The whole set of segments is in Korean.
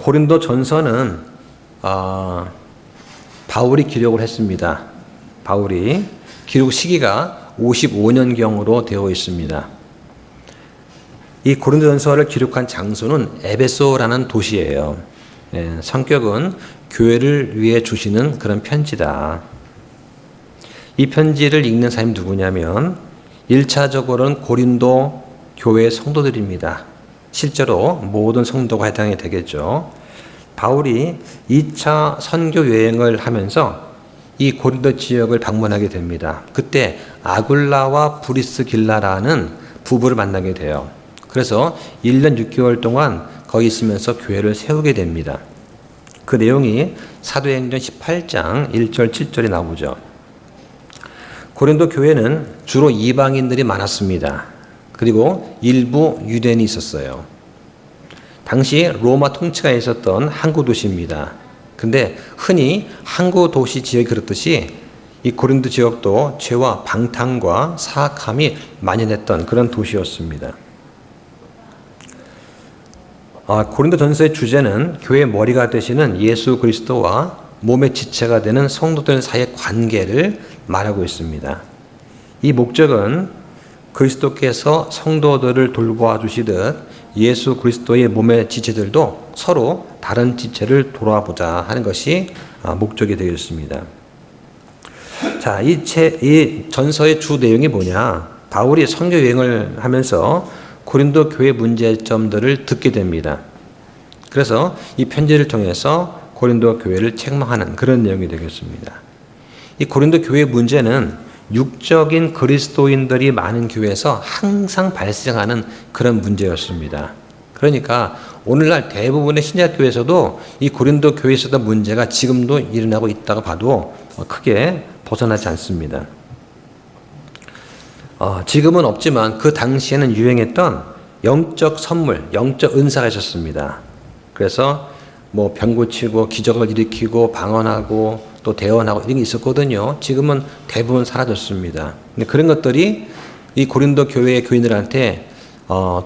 고린도 전서는 바울이 기록을 했습니다. 바울이 기록 시기가 55년경으로 되어 있습니다. 이 고린도 전서를 기록한 장소는 에베소라는 도시예요. 성격은 교회를 위해 주시는 그런 편지다. 이 편지를 읽는 사람이 누구냐면 1차적으로는 고린도 교회 성도들입니다. 실제로 모든 성도가 해당이 되겠죠. 바울이 2차 선교 여행을 하면서 이 고린도 지역을 방문하게 됩니다. 그때 아굴라와 브리스길라라는 부부를 만나게 돼요. 그래서 1년 6개월 동안 거기 있으면서 교회를 세우게 됩니다. 그 내용이 사도행전 18장 1절 7절에 나오죠. 고린도 교회는 주로 이방인들이 많았습니다. 그리고 일부 유대인이 있었어요. 당시 로마 통치가 있었던 항구 도시입니다. 근데 흔히 항구 도시 지역이 그렇듯이 이 고린도 지역도 죄와 방탕과 사악함이 만연했던 그런 도시였습니다. 고린도 전서의 주제는 교회의 머리가 되시는 예수 그리스도와 몸의 지체가 되는 성도들 사이의 관계를 말하고 있습니다. 이 목적은 그리스도께서 성도들을 돌보아 주시듯 예수 그리스도의 몸의 지체들도 서로 다른 지체를 돌아보자 하는 것이 목적이 되겠습니다. 자, 이 전서의 주 내용이 뭐냐? 바울이 선교 여행을 하면서 고린도 교회 문제점들을 듣게 됩니다. 그래서 이 편지를 통해서 고린도 교회를 책망하는 그런 내용이 되겠습니다. 이 고린도 교회 문제는 육적인 그리스도인들이 많은 교회에서 항상 발생하는 그런 문제였습니다. 그러니까 오늘날 대부분의 신약교회에서도 이 고린도 교회에 있었던 문제가 지금도 일어나고 있다고 봐도 크게 벗어나지 않습니다. 지금은 없지만 그 당시에는 유행했던 영적 선물, 영적 은사가 있었습니다. 그래서 뭐 병 고치고 기적을 일으키고 방언하고 또 대언하고 이런 게 있었거든요. 지금은 대부분 사라졌습니다. 근데 그런 것들이 이 고린도 교회의 교인들한테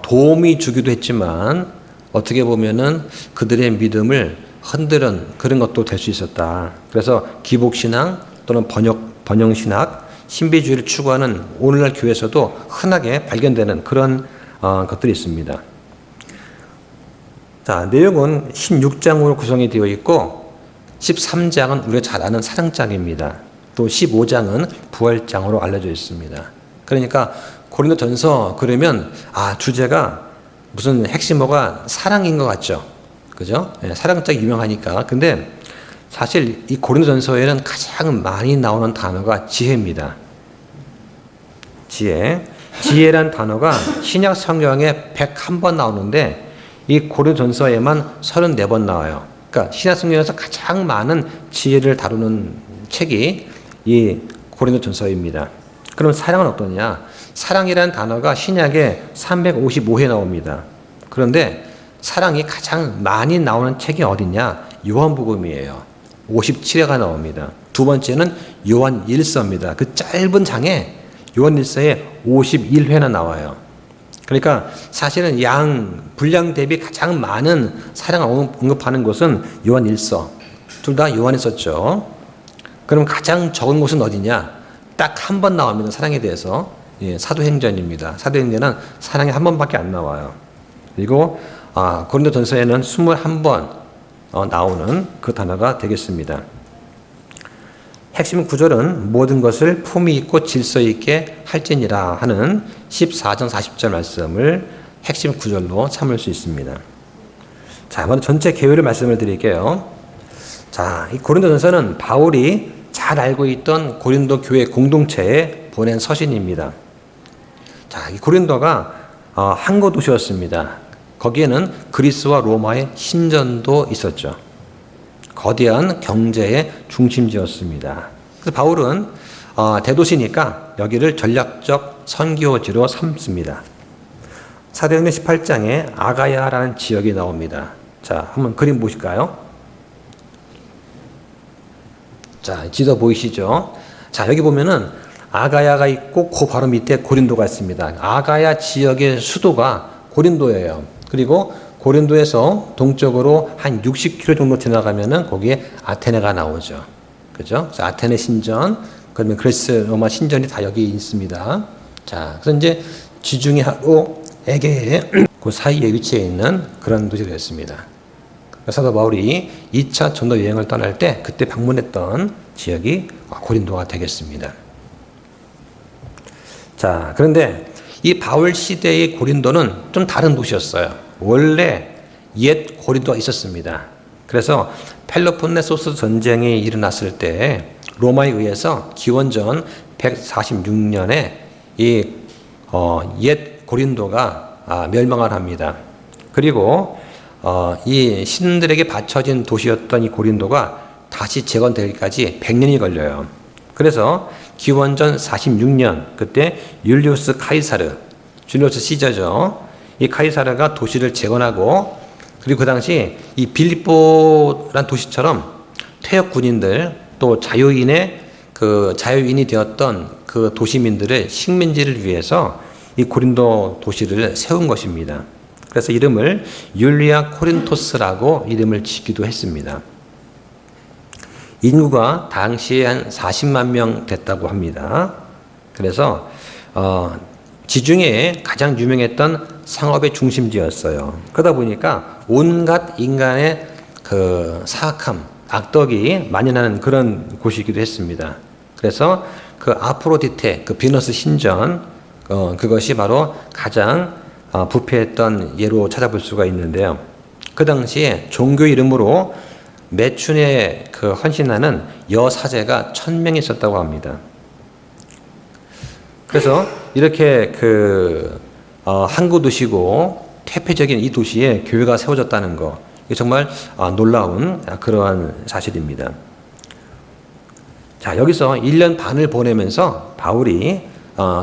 도움이 주기도 했지만 어떻게 보면은 그들의 믿음을 흔드는 그런 것도 될 수 있었다. 그래서 기복신앙 또는 번영신학, 신비주의를 추구하는 오늘날 교회에서도 흔하게 발견되는 그런 것들이 있습니다. 자, 내용은 16장으로 구성이 되어 있고 13장은 우리가 잘 아는 사랑장입니다. 또 15장은 부활장으로 알려져 있습니다. 그러니까 고린도 전서 그러면 주제가 무슨 핵심어가 사랑인 것 같죠. 그죠? 사랑장 유명하니까. 근데 사실 이 고린도 전서에는 가장 많이 나오는 단어가 지혜입니다. 지혜란 단어가 신약 성경에 101번 나오는데 이 고린도 전서에만 34번 나와요. 그러니까 신약 성경에서 가장 많은 지혜를 다루는 책이 이 고린도 전서입니다. 그럼 사랑은 어떠냐? 사랑이라는 단어가 신약에 355회 나옵니다. 그런데 사랑이 가장 많이 나오는 책이 어디냐? 요한복음이에요. 57회가 나옵니다. 두 번째는 요한 1서입니다. 그 짧은 장에 요한 1서에 51회나 나와요. 그러니까 사실은 분량 대비 가장 많은 사랑을 언급하는 곳은 요한 1서. 둘 다 요한이 썼죠. 그럼 가장 적은 곳은 어디냐? 딱 한 번 나옵니다. 사랑에 대해서. 사도행전입니다. 사도행전은 사랑이 한 번밖에 안 나와요. 그리고 고린도 전서에는 21번 나오는 그 단어가 되겠습니다. 핵심 구절은 모든 것을 품위 있고 질서 있게 할지니라 하는 14장 40절 말씀을 핵심 구절로 삼을 수 있습니다. 자, 먼저 전체 개요를 말씀을 드릴게요. 자, 이 고린도 전서는 바울이 잘 알고 있던 고린도 교회 공동체에 보낸 서신입니다. 자, 이 고린도가 항구 도시였습니다. 거기에는 그리스와 로마의 신전도 있었죠. 거대한 경제의 중심지였습니다. 그래서 바울은 대도시니까 여기를 전략적 선교지로 삼습니다. 사도행전 18장에 아가야라는 지역이 나옵니다. 자, 한번 그림 보실까요? 자, 지도 보이시죠? 자, 여기 보면은 아가야가 있고 그 바로 밑에 고린도가 있습니다. 아가야 지역의 수도가 고린도예요. 그리고 고린도에서 동쪽으로 한 60km 정도 지나가면은 거기에 아테네가 나오죠. 그죠? 그래서 아테네 신전, 그러면 그리스 로마 신전이 다 여기 있습니다. 자, 그래서 이제 지중해하고 에게해 그 사이에 위치해 있는 그런 도시가 됐습니다. 사도 바울이 2차 전도 여행을 떠날 때 그때 방문했던 지역이 고린도가 되겠습니다. 자, 그런데 이 바울 시대의 고린도는 좀 다른 도시였어요. 원래 옛 고린도가 있었습니다. 그래서 펠로폰네소스 전쟁이 일어났을 때 로마에 의해서 기원전 146년에 이 옛 고린도가 멸망을 합니다. 그리고 이 신들에게 바쳐진 도시였던 이 고린도가 다시 재건되기까지 100년이 걸려요. 그래서 기원전 46년 그때 율리우스 카이사르, 줄리우스 시저죠. 이 카이사르가 도시를 재건하고, 그리고 그 당시 이 빌립보란 도시처럼 퇴역 군인들 또 자유인이 되었던 그 도시민들의 식민지를 위해서 이 고린도 도시를 세운 것입니다. 그래서 이름을 율리아 코린토스라고 이름을 짓기도 했습니다. 인구가 당시에 한 40만 명 됐다고 합니다. 그래서 지중해에 가장 유명했던 상업의 중심지였어요. 그러다 보니까 온갖 인간의 그 사악함, 악덕이 만연하는 그런 곳이기도 했습니다. 그래서 그 아프로디테, 그 비너스 신전, 그것이 바로 가장 부패했던 예로 찾아볼 수가 있는데요. 그 당시에 종교 이름으로 매춘에 그 헌신하는 여사제가 1000명이 있었다고 합니다. 그래서 이렇게 항구 도시고 퇴폐적인 이 도시에 교회가 세워졌다는 거, 이게 정말 놀라운 그러한 사실입니다. 자, 여기서 1년 반을 보내면서 바울이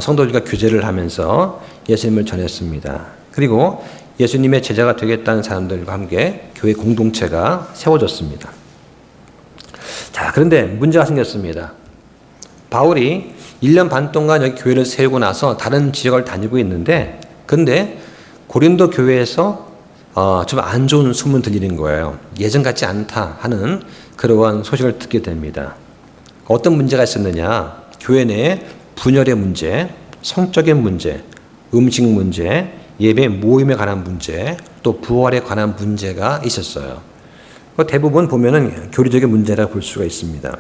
성도들과 교제를 하면서 예수님을 전했습니다. 그리고 예수님의 제자가 되겠다는 사람들과 함께 교회 공동체가 세워졌습니다. 자, 그런데 문제가 생겼습니다. 바울이 1년 반 동안 여기 교회를 세우고 나서 다른 지역을 다니고 있는데, 근데 고린도 교회에서 좀 안 좋은 소문 들리는 거예요. 예전 같지 않다 하는 그러한 소식을 듣게 됩니다. 어떤 문제가 있었느냐? 교회 내 분열의 문제, 성적인 문제, 음식 문제, 예배 모임에 관한 문제, 또 부활에 관한 문제가 있었어요. 대부분 보면은 교리적인 문제라고 볼 수가 있습니다.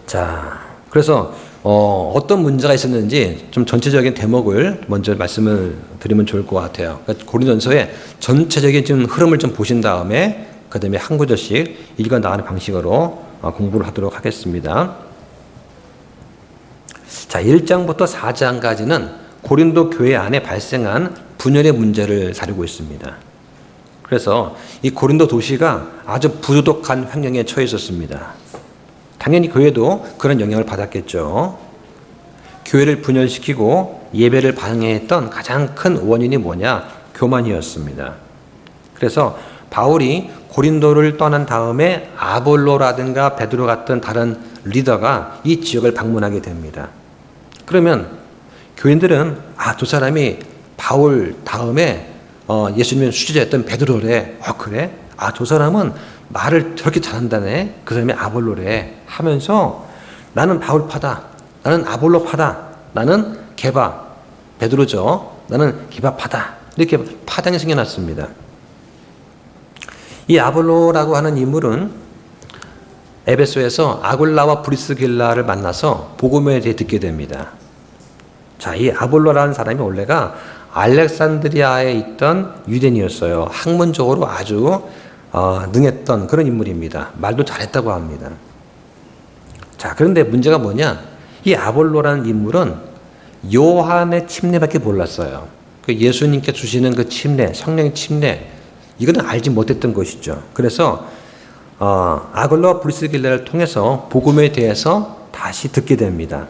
자, 그래서 어떤 문제가 있었는지 좀 전체적인 대목을 먼저 말씀을 드리면 좋을 것 같아요. 그러니까 고린도전서의 전체적인 좀 흐름을 좀 보신 다음에 그 다음에 한 구절씩 읽어 나가는 방식으로 공부를 하도록 하겠습니다. 자, 1장부터 4장까지는 고린도 교회 안에 발생한 분열의 문제를 다루고 있습니다. 그래서 이 고린도 도시가 아주 부도덕한 환경에 처해 있었습니다. 당연히 교회도 그런 영향을 받았겠죠. 교회를 분열시키고 예배를 방해했던 가장 큰 원인이 뭐냐? 교만이었습니다. 그래서 바울이 고린도를 떠난 다음에 아볼로라든가 베드로 같은 다른 리더가 이 지역을 방문하게 됩니다. 그러면 교인들은 저 사람이 바울 다음에 예수님의 수제자였던 베드로래. 그래? 저 사람은 말을 저렇게 잘한다네. 그 사람이 아볼로래 하면서 나는 바울파다. 나는 아볼로파다. 나는 게바, 베드로죠. 나는 게바파다. 이렇게 파당이 생겨났습니다. 이 아볼로라고 하는 인물은 에베소에서 아굴라와 브리스길라를 만나서 복음에 대해 듣게 됩니다. 자, 이 아볼로라는 사람이 원래가 알렉산드리아에 있던 유대인이었어요. 학문적으로 아주 능했던 그런 인물입니다. 말도 잘했다고 합니다. 자, 그런데 문제가 뭐냐? 이 아볼로라는 인물은 요한의 침례밖에 몰랐어요. 그 예수님께 주시는 그 침례, 성령의 침례, 이거는 알지 못했던 것이죠. 그래서 아굴라와 브리스길라를 통해서 복음에 대해서 다시 듣게 됩니다.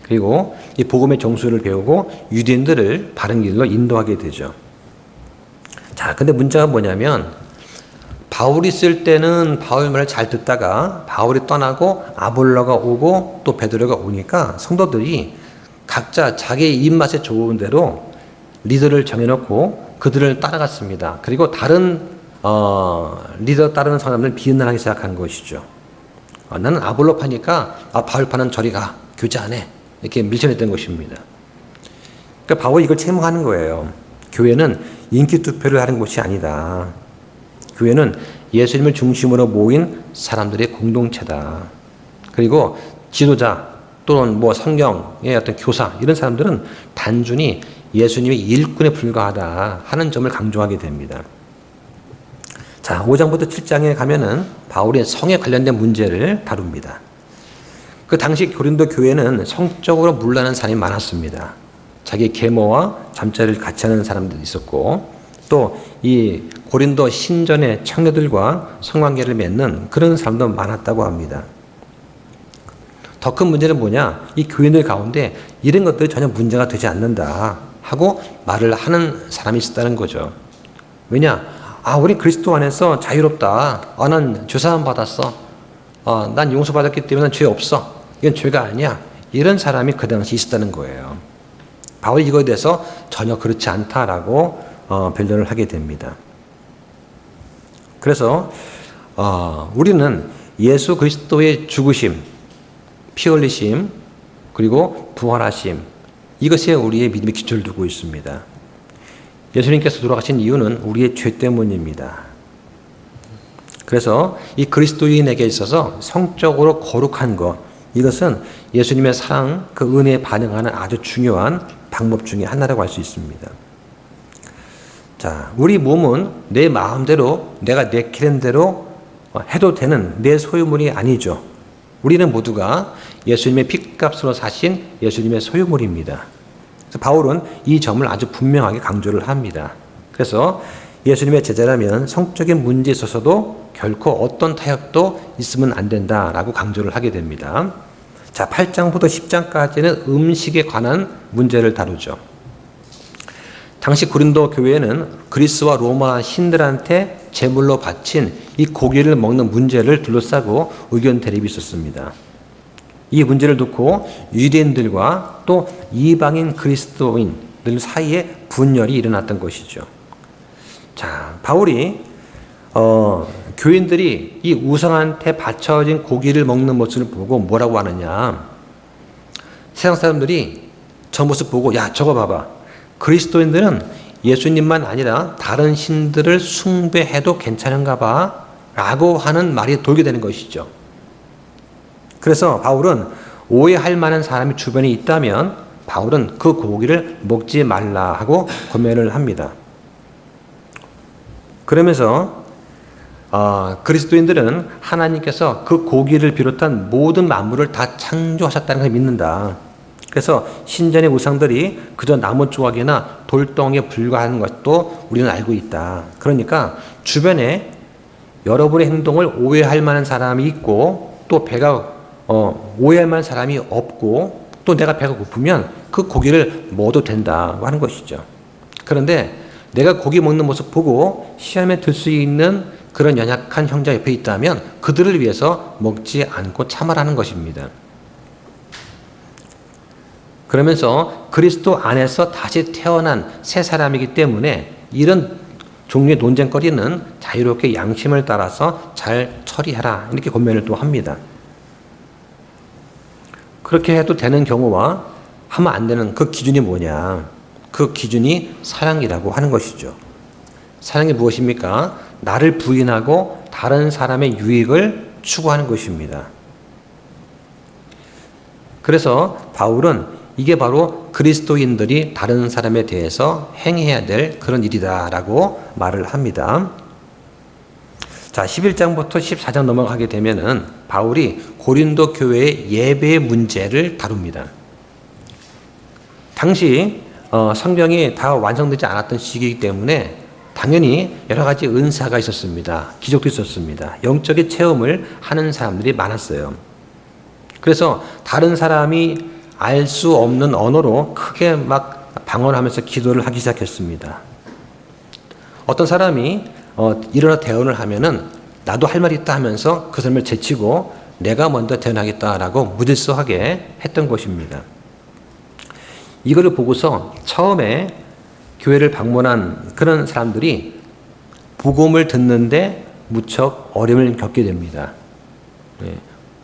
그리고 이 복음의 정수를 배우고 유대인들을 바른 길로 인도하게 되죠. 자, 근데 문제가 뭐냐면 바울이 쓸 때는 바울 말을 잘 듣다가 바울이 떠나고 아볼로가 오고 또 베드로가 오니까 성도들이 각자 자기 입맛에 좋은 대로 리더를 정해놓고 그들을 따라갔습니다. 그리고 다른 리더 따르는 사람들은 비난하기 시작한 것이죠. 나는 아볼로파니까 바울파는 저리 가, 교제 안 해, 이렇게 밀쳐냈던 것입니다. 그러니까 바울이 이걸 체험하는 거예요. 교회는 인기 투표를 하는 곳이 아니다. 교회는 예수님을 중심으로 모인 사람들의 공동체다. 그리고 지도자 또는 성경의 어떤 교사 이런 사람들은 단순히 예수님의 일꾼에 불과하다 하는 점을 강조하게 됩니다. 자, 5장부터 7장에 가면은 바울의 성에 관련된 문제를 다룹니다. 그 당시 고린도 교회는 성적으로 물러나는 사람이 많았습니다. 자기 계모와 잠자리를 같이 하는 사람들도 있었고, 또 이 고린도 신전의 청녀들과 성관계를 맺는 그런 사람도 많았다고 합니다. 더 큰 문제는 뭐냐? 이 교인들 가운데 이런 것들이 전혀 문제가 되지 않는다 하고 말을 하는 사람이 있었다는 거죠. 왜냐? 우리 그리스도 안에서 자유롭다. 난 죄사함 받았어. 난 용서받았기 때문에 죄 없어. 이건 죄가 아니야. 이런 사람이 그 당시 있었다는 거예요. 바울이 이거에 대해서 전혀 그렇지 않다라고 변론을 하게 됩니다. 그래서 우리는 예수 그리스도의 죽으심, 피 흘리심, 그리고 부활하심, 이것에 우리의 믿음의 기초를 두고 있습니다. 예수님께서 돌아가신 이유는 우리의 죄 때문입니다. 그래서 이 그리스도인에게 있어서 성적으로 거룩한 것, 이것은 예수님의 사랑, 그 은혜에 반응하는 아주 중요한 방법 중에 하나라고 할 수 있습니다. 자, 우리 몸은 내 마음대로, 내가 내키는 대로 해도 되는 내 소유물이 아니죠. 우리는 모두가 예수님의 핏값으로 사신 예수님의 소유물입니다. 그래서 바울은 이 점을 아주 분명하게 강조를 합니다. 그래서 예수님의 제자라면 성적인 문제에 있어서도 결코 어떤 타협도 있으면 안 된다라고 강조를 하게 됩니다. 자, 8장부터 10장까지는 음식에 관한 문제를 다루죠. 당시 고린도 교회는 그리스와 로마 신들한테 제물로 바친 이 고기를 먹는 문제를 둘러싸고 의견 대립이 있었습니다. 이 문제를 놓고 유대인들과 또 이방인 그리스도인들 사이에 분열이 일어났던 것이죠. 자, 바울이 교인들이 이 우상한테 바쳐진 고기를 먹는 모습을 보고 뭐라고 하느냐. 세상 사람들이 저 모습 보고 야, 저거 봐봐. 그리스도인들은 예수님만 아니라 다른 신들을 숭배해도 괜찮은가 봐 라고 하는 말이 돌게 되는 것이죠. 그래서 바울은 오해할 만한 사람이 주변에 있다면 바울은 그 고기를 먹지 말라 하고 권면을 합니다. 그러면서 그리스도인들은 하나님께서 그 고기를 비롯한 모든 만물을 다 창조하셨다는 것을 믿는다. 그래서 신전의 우상들이 그저 나무 조각이나 돌덩이에 불과한 것도 우리는 알고 있다. 그러니까 주변에 여러분의 행동을 오해할 만한 사람이 있고 또 배가 오해할 만한 사람이 없고 또 내가 배가 고프면 그 고기를 먹어도 된다고 하는 것이죠. 그런데 내가 고기 먹는 모습 보고 시험에 들 수 있는 그런 연약한 형제 옆에 있다면 그들을 위해서 먹지 않고 참아라는 것입니다. 그러면서 그리스도 안에서 다시 태어난 새 사람이기 때문에 이런 종류의 논쟁거리는 자유롭게 양심을 따라서 잘 처리해라 이렇게 권면을 또 합니다. 그렇게 해도 되는 경우와 하면 안 되는 그 기준이 뭐냐. 그 기준이 사랑이라고 하는 것이죠. 사랑이 무엇입니까? 나를 부인하고 다른 사람의 유익을 추구하는 것입니다. 그래서 바울은 이게 바로 그리스도인들이 다른 사람에 대해서 행해야 될 그런 일이다라고 말을 합니다. 자, 11장부터 14장 넘어가게 되면은 바울이 고린도 교회의 예배의 문제를 다룹니다. 당시 성경이 다 완성되지 않았던 시기이기 때문에 당연히 여러 가지 은사가 있었습니다. 기적도 있었습니다. 영적인 체험을 하는 사람들이 많았어요. 그래서 다른 사람이 알 수 없는 언어로 크게 막 방언하면서 기도를 하기 시작했습니다. 어떤 사람이 일어나 대언을 하면은 나도 할 말이 있다 하면서 그 사람을 제치고 내가 먼저 대언하겠다라고 무질서하게 했던 것입니다. 이거를 보고서 처음에 교회를 방문한 그런 사람들이 복음을 듣는데 무척 어려움을 겪게 됩니다.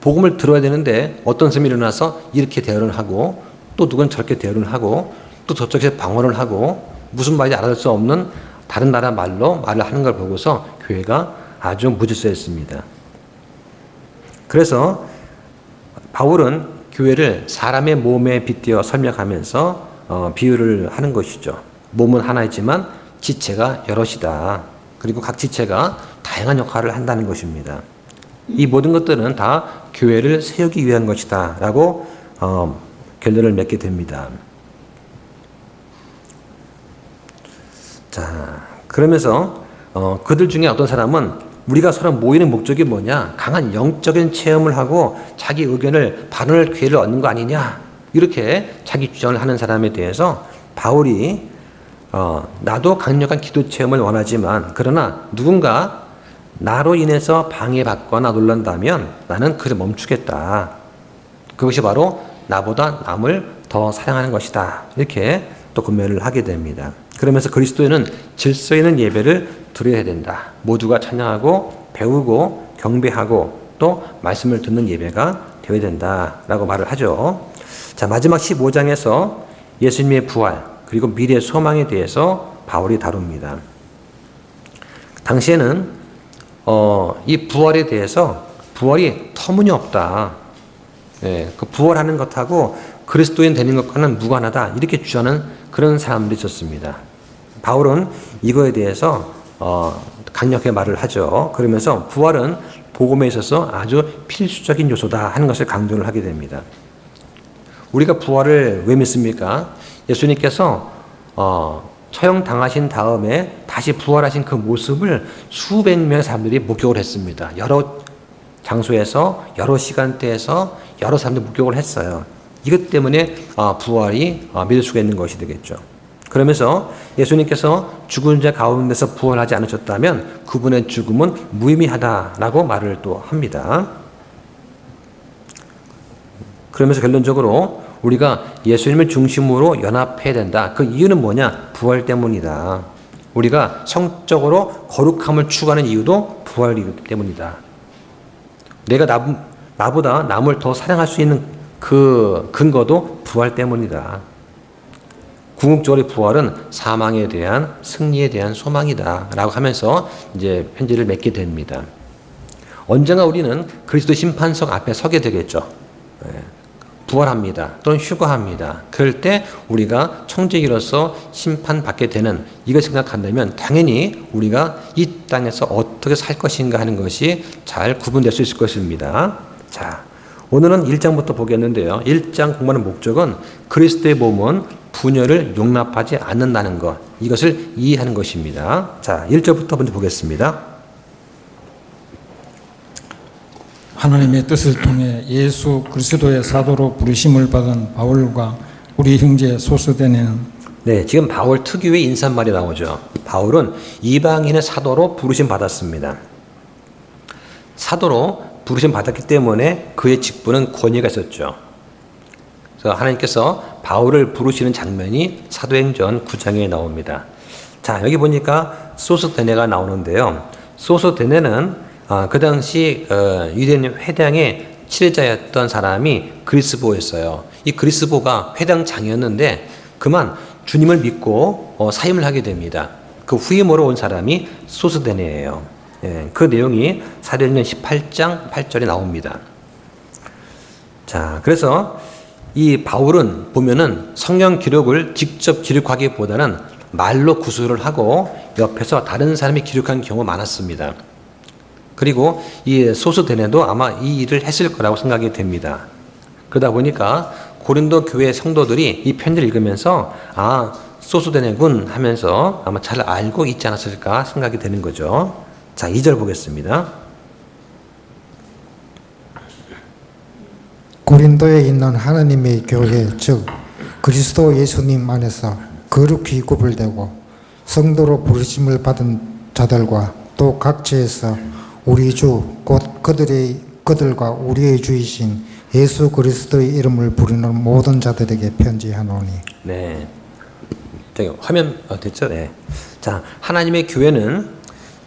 복음을 들어야 되는데 어떤 사람이 일어나서 이렇게 대화를 하고 또 누군 저렇게 대화를 하고 또 저쪽에서 방언을 하고 무슨 말인지 알아들 수 없는 다른 나라 말로 말을 하는 걸 보고서 교회가 아주 무질서했습니다. 그래서 바울은 교회를 사람의 몸에 빗대어 설명하면서 비유를 하는 것이죠. 몸은 하나이지만 지체가 여럿이다. 그리고 각 지체가 다양한 역할을 한다는 것입니다. 이 모든 것들은 다 교회를 세우기 위한 것이다 라고 결론을 맺게 됩니다. 자, 그러면서 그들 중에 어떤 사람은 우리가 서로 모이는 목적이 뭐냐? 강한 영적인 체험을 하고 자기 의견을 발언할 기회를 얻는 거 아니냐? 이렇게 자기 주장을 하는 사람에 대해서 바울이 나도 강력한 기도 체험을 원하지만 그러나 누군가 나로 인해서 방해받거나 놀란다면 나는 그를 멈추겠다. 그것이 바로 나보다 남을 더 사랑하는 것이다. 이렇게 또 권면을 하게 됩니다. 그러면서 그리스도인은 질서 있는 예배를 드려야 된다. 모두가 찬양하고 배우고 경배하고 또 말씀을 듣는 예배가 되어야 된다라고 말을 하죠. 자, 마지막 15장에서 예수님의 부활 그리고 미래의 소망에 대해서 바울이 다룹니다. 당시에는 이 부활에 대해서 부활이 터무니없다. 그 부활하는 것하고 그리스도인 되는 것과는 무관하다. 이렇게 주장하는 그런 사람들이 있었습니다. 바울은 이거에 대해서 강력하게 말을 하죠. 그러면서 부활은 복음에 있어서 아주 필수적인 요소다 하는 것을 강조를 하게 됩니다. 우리가 부활을 왜 믿습니까? 예수님께서 처형당하신 다음에 다시 부활하신 그 모습을 수백 명의 사람들이 목격을 했습니다. 여러 장소에서 여러 시간대에서 여러 사람들이 목격을 했어요. 이것 때문에 부활이 믿을 수가 있는 것이 되겠죠. 그러면서 예수님께서 죽은 자 가운데서 부활하지 않으셨다면 그분의 죽음은 무의미하다라고 말을 또 합니다. 그러면서 결론적으로 우리가 예수님을 중심으로 연합해야 된다. 그 이유는 뭐냐? 부활 때문이다. 우리가 성적으로 거룩함을 추구하는 이유도 부활이기 때문이다. 내가 나보다 남을 더 사랑할 수 있는 그 근거도 부활 때문이다. 궁극적으로 부활은 사망에 대한 승리에 대한 소망이다 라고 하면서 이제 편지를 맺게 됩니다. 언젠가 우리는 그리스도 심판석 앞에 서게 되겠죠. 부활합니다. 또는 휴거합니다. 그럴 때 우리가 청지기로서 심판받게 되는 이걸 생각한다면 당연히 우리가 이 땅에서 어떻게 살 것인가 하는 것이 잘 구분될 수 있을 것입니다. 자, 오늘은 1장부터 보겠는데요. 1장 공부하는 목적은 그리스도의 몸은 분열을 용납하지 않는다는 것, 이것을 이해하는 것입니다. 자, 1절부터 먼저 보겠습니다. 하나님의 뜻을 통해 예수 그리스도의 사도로 부르심을 받은 바울과 우리 형제 소스데네는 네, 지금 바울 특유의 인사말이 나오죠. 바울은 이방인의 사도로 부르심 받았습니다. 사도로 부르심 받았기 때문에 그의 직분은 권위가 있었죠. 그래서 하나님께서 바울을 부르시는 장면이 사도행전 9장에 나옵니다. 자, 여기 보니까 소스데네가 나오는데요. 소스데네는 그 당시 유대인 회당의 치례자였던 사람이 그리스보였어요. 이 그리스보가 회당장이었는데 그만 주님을 믿고 사임을 하게 됩니다. 그 후임으로 온 사람이 소스데네예요. 그 내용이 사도행전 18장 8절에 나옵니다. 자, 그래서 이 바울은 보면은 성경 기록을 직접 기록하기보다는 말로 구술을 하고 옆에서 다른 사람이 기록한 경우가 많았습니다. 그리고 이 소스데네도 아마 이 일을 했을 거라고 생각이 됩니다. 그러다 보니까 고린도 교회 성도들이 이 편지를 읽으면서 소스데네군 하면서 아마 잘 알고 있지 않았을까 생각이 되는 거죠. 자, 2절 보겠습니다. 고린도에 있는 하나님의 교회 즉 그리스도 예수님 안에서 거룩히 구별되고 성도로 부르심을 받은 자들과 또 각지에서 우리 주 곧 그들과 우리의 주이신 예수 그리스도의 이름을 부르는 모든 자들에게 편지하노니. 네. 저기 화면 됐죠? 네. 자, 하나님의 교회는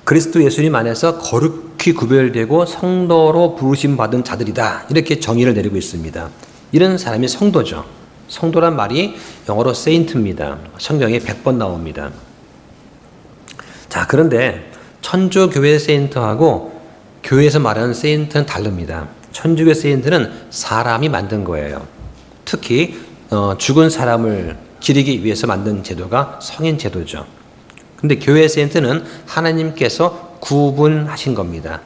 그리스도 예수님 안에서 거룩히 구별되고 성도로 부르심 받은 자들이다. 이렇게 정의를 내리고 있습니다. 이런 사람이 성도죠. 성도란 말이 영어로 saint입니다. 성경에 100번 나옵니다. 자, 그런데 천주교회 세인트하고 교회에서 말하는 세인트는 다릅니다. 천주교 세인트는 사람이 만든 거예요. 특히 죽은 사람을 기리기 위해서 만든 제도가 성인 제도죠. 근데 교회 세인트는 하나님께서 구분하신 겁니다.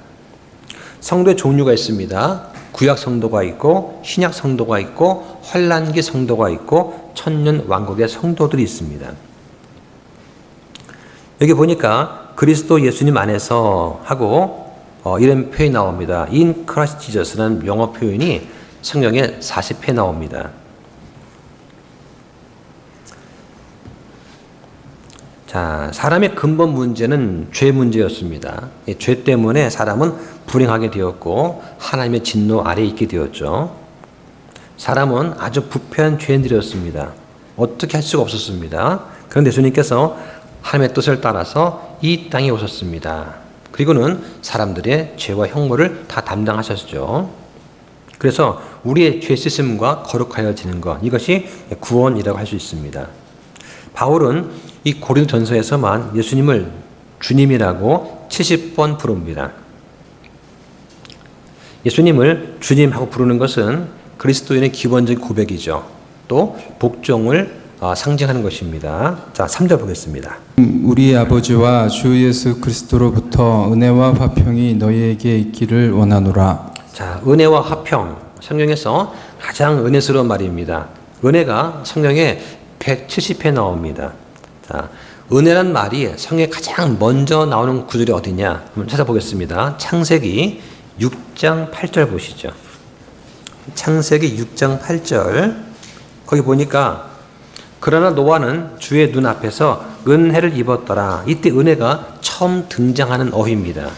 성도의 종류가 있습니다. 구약 성도가 있고 신약 성도가 있고 환란기 성도가 있고 천년 왕국의 성도들이 있습니다. 여기 보니까 그리스도 예수님 안에서 하고 이런 표현이 나옵니다. In Christ Jesus라는 영어 표현이 성경에 40회 나옵니다. 자, 사람의 근본 문제는 죄 문제였습니다. 죄 때문에 사람은 불행하게 되었고 하나님의 진노 아래에 있게 되었죠. 사람은 아주 부패한 죄인들이었습니다. 어떻게 할 수가 없었습니다. 그런데 예수님께서 하나님의 뜻을 따라서 이 땅에 오셨습니다. 그리고는 사람들의 죄와 형벌을 다 담당하셨죠. 그래서 우리의 죄 씻음과 거룩하여지는 것, 이것이 구원이라고 할 수 있습니다. 바울은 이 고린도전서에서만 예수님을 주님이라고 70번 부릅니다. 예수님을 주님하고 부르는 것은 그리스도인의 기본적인 고백이죠. 또 복종을 상징하는 것입니다. 자, 3절 보겠습니다. 우리 아버지와 주 예수 그리스도로부터 은혜와 화평이 너희에게 있기를 원하노라. 자, 은혜와 화평, 성경에서 가장 은혜스러운 말입니다. 은혜가 성경에 170회 나옵니다. 자, 은혜란 말이 성경에 가장 먼저 나오는 구절이 어디냐? 한번 찾아보겠습니다. 창세기 6장 8절 보시죠. 창세기 6장 8절. 거기 보니까 그러나 노아는 주의 눈앞에서 은혜를 입었더라. 이때 은혜가 처음 등장하는 어휘입니다.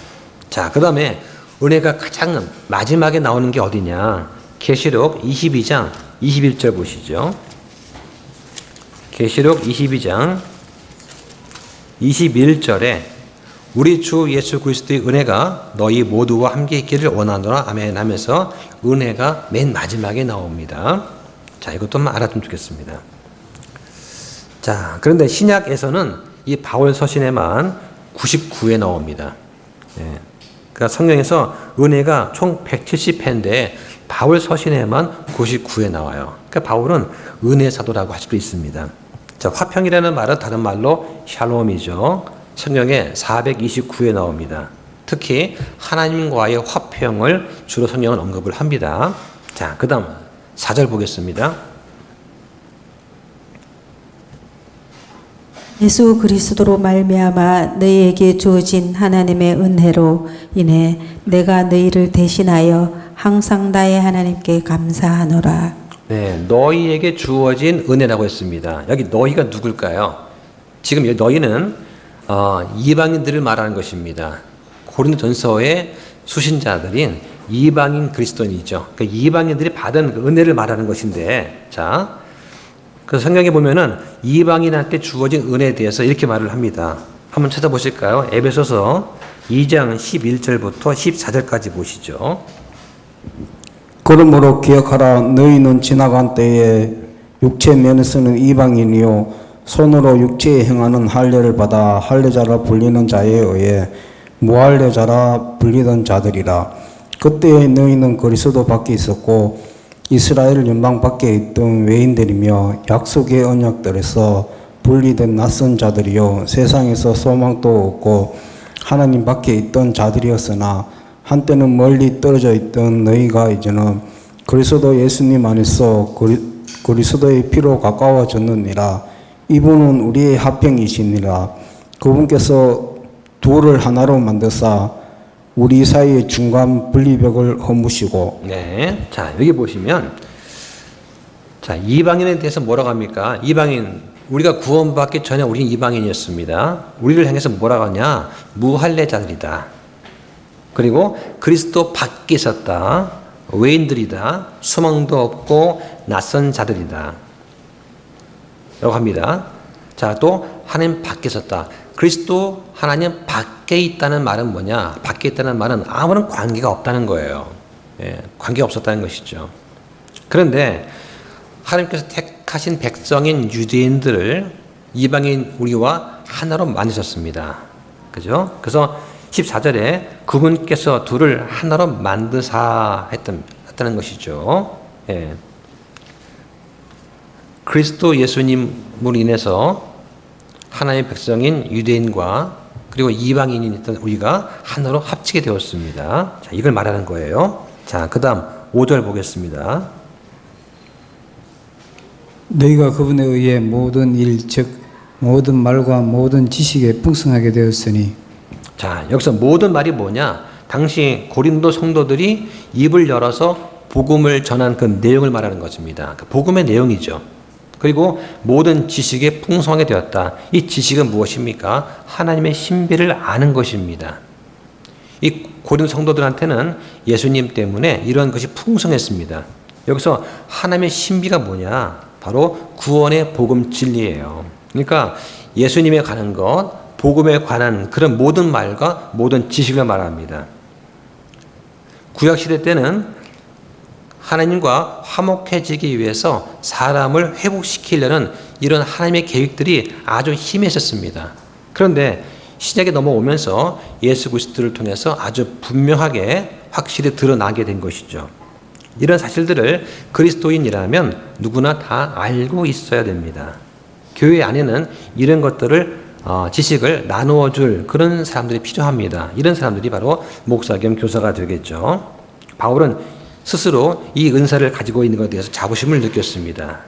자, 그 다음에 은혜가 가장 마지막에 나오는 게 어디냐? 계시록 22장 21절 보시죠. 계시록 22장 21절에 우리 주 예수 그리스도의 은혜가 너희 모두와 함께 있기를 원하노라 아멘 하면서 은혜가 맨 마지막에 나옵니다. 자, 이것도 한번 알아두면 좋겠습니다. 자, 그런데 신약에서는 이 바울 서신에만 99회 나옵니다. 네. 그러니까 성경에서 은혜가 총 170회인데 바울 서신에만 99회 나와요. 그러니까 바울은 은혜 사도라고 할 수도 있습니다. 자, 화평이라는 말은 다른 말로 샬롬이죠. 성경에 429회 나옵니다. 특히 하나님과의 화평을 주로 성경은 언급을 합니다. 자, 그 다음 4절 보겠습니다. 예수 그리스도로 말미암아 너희에게 주어진 하나님의 은혜로 인해 내가 너희를 대신하여 항상 나의 하나님께 감사하노라. 네, 너희에게 주어진 은혜라고 했습니다. 여기 너희가 누굴까요? 지금 너희는 이방인들을 말하는 것입니다. 고린도전서의 수신자들인 이방인 그리스도인이죠. 그러니까 이방인들이 받은 그 은혜를 말하는 것인데, 자, 그 성경에 보면은 이방인한테 주어진 은혜에 대해서 이렇게 말을 합니다. 한번 찾아보실까요? 에베소서 2장 11절부터 14절까지 보시죠. 그러므로 기억하라. 너희는 지나간 때에 육체 면에서는 이방인이요 손으로 육체에 행하는 할례를 받아 할례자라 불리는 자에 의해 무할례자라 불리던 자들이라. 그때에 너희는 그리스도 밖에 있었고 이스라엘 연방 밖에 있던 외인들이며 약속의 언약들에서 분리된 낯선 자들이요 세상에서 소망도 없고 하나님 밖에 있던 자들이었으나 한때는 멀리 떨어져 있던 너희가 이제는 그리스도 예수님 안에서 그리스도의 피로 가까워졌느니라. 이분은 우리의 화평이시니라. 그분께서 둘을 하나로 만드사 우리 사이의 중간 분리벽을 허무시고. 네, 자, 여기 보시면 자, 이방인에 대해서 뭐라고 합니까? 이방인, 우리가 구원받기 전에 우리는 이방인이었습니다. 우리를 향해서 뭐라고 하냐? 무할례자들이다. 그리고 그리스도 밖에 있었다. 외인들이다. 소망도 없고 낯선 자들이다. 라고 합니다. 자, 또 하나님 밖에 있었다. 그리스도 하나님 밖에 있다는 말은 뭐냐? 밖에 있다는 말은 아무런 관계가 없다는 거예요. 예, 관계가 없었다는 것이죠. 그런데 하나님께서 택하신 백성인 유대인들을 이방인 우리와 하나로 만드셨습니다. 그죠? 그래서 14절에 그분께서 둘을 하나로 만드사 했다는 것이죠. 예. 그리스도 예수님으로 인해서 하나님의 백성인 유대인과 그리고 이방인이 있던 우리가 하나로 합치게 되었습니다. 자, 이걸 말하는 거예요. 자, 그 다음 5절 보겠습니다. 너희가 그분에 의해 모든 일, 즉 모든 말과 모든 지식에 풍성하게 되었으니. 자, 여기서 모든 말이 뭐냐? 당시 고린도 성도들이 입을 열어서 복음을 전한 그 내용을 말하는 것입니다. 그 복음의 내용이죠. 그리고 모든 지식에 풍성하게 되었다. 이 지식은 무엇입니까? 하나님의 신비를 아는 것입니다. 이 고린도 성도들한테는 예수님 때문에 이런 것이 풍성했습니다. 여기서 하나님의 신비가 뭐냐? 바로 구원의 복음 진리예요. 그러니까 예수님에 관한 것, 복음에 관한 그런 모든 말과 모든 지식을 말합니다. 구약시대 때는 하나님과 화목해지기 위해서 사람을 회복시키려는 이런 하나님의 계획들이 아주 힘있었습니다. 그런데 신약에 넘어오면서 예수 그리스도를 통해서 아주 분명하게 확실히 드러나게 된 것이죠. 이런 사실들을 그리스도인이라면 누구나 다 알고 있어야 됩니다. 교회 안에는 이런 것들을 지식을 나누어 줄 그런 사람들이 필요합니다. 이런 사람들이 바로 목사 겸 교사가 되겠죠. 바울은 스스로 이 은사를 가지고 있는 것에 대해서 자부심을 느꼈습니다.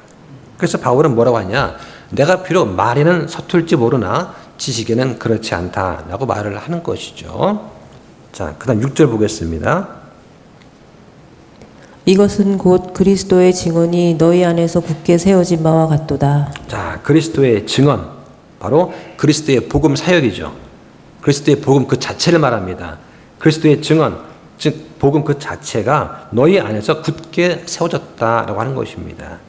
그래서 바울은 뭐라고 하냐? 내가 비록 말에는 서툴지 모르나 지식에는 그렇지 않다라고 말을 하는 것이죠. 자, 그 다음 6절 보겠습니다. 이것은 곧 그리스도의 증언이 너희 안에서 굳게 세워진 바와 같도다. 자, 그리스도의 증언, 바로 그리스도의 복음 사역이죠. 그리스도의 복음 그 자체를 말합니다. 그리스도의 증언, 즉 복음 그 자체가 너희 안에서 굳게 세워졌다라고 하는 것입니다.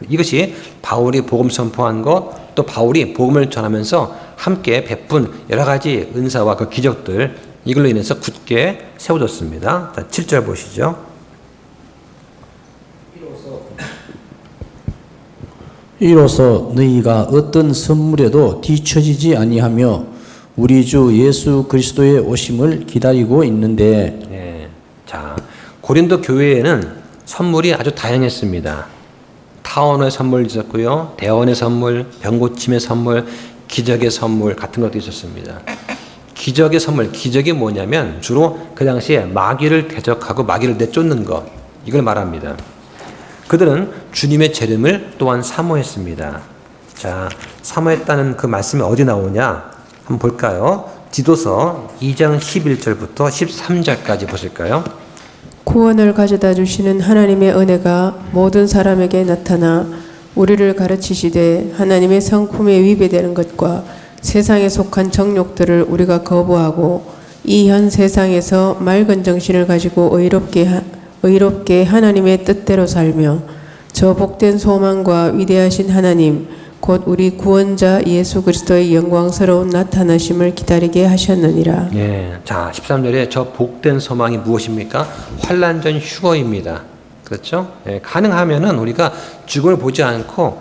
이것이 바울이 복음 선포한 것, 또 바울이 복음을 전하면서 함께 베푼 여러 가지 은사와 그 기적들, 이걸로 인해서 굳게 세워졌습니다. 자, 7절 보시죠. 이로써 너희가 어떤 선물에도 뒤처지지 아니하며 우리 주 예수 그리스도의 오심을 기다리고 있는데. 네. 자, 고린도 교회에는 선물이 아주 다양했습니다. 타원의 선물 있었고요, 대원의 선물, 병고침의 선물, 기적의 선물 같은 것도 있었습니다. 기적의 선물, 기적이 뭐냐면 주로 그 당시에 마귀를 대적하고 마귀를 내쫓는 것, 이걸 말합니다. 그들은 주님의 재림을 또한 사모했습니다. 자, 사모했다는 그 말씀이 어디 나오냐? 한번 볼까요? 디도서 2장 11절부터 13절까지 보실까요? 구원을 가져다 주시는 하나님의 은혜가 모든 사람에게 나타나 우리를 가르치시되 하나님의 성품에 위배되는 것과 세상에 속한 정욕들을 우리가 거부하고 이 현 세상에서 맑은 정신을 가지고 의롭게 하나님의 뜻대로 살며 저 복된 소망과 위대하신 하나님 곧 우리 구원자 예수 그리스도의 영광스러운 나타나심을 기다리게 하셨느니라. 예. 자, 13절에 저 복된 소망이 무엇입니까? 환난 전 휴거입니다. 그렇죠? 예, 가능하면은 우리가 죽음을 보지 않고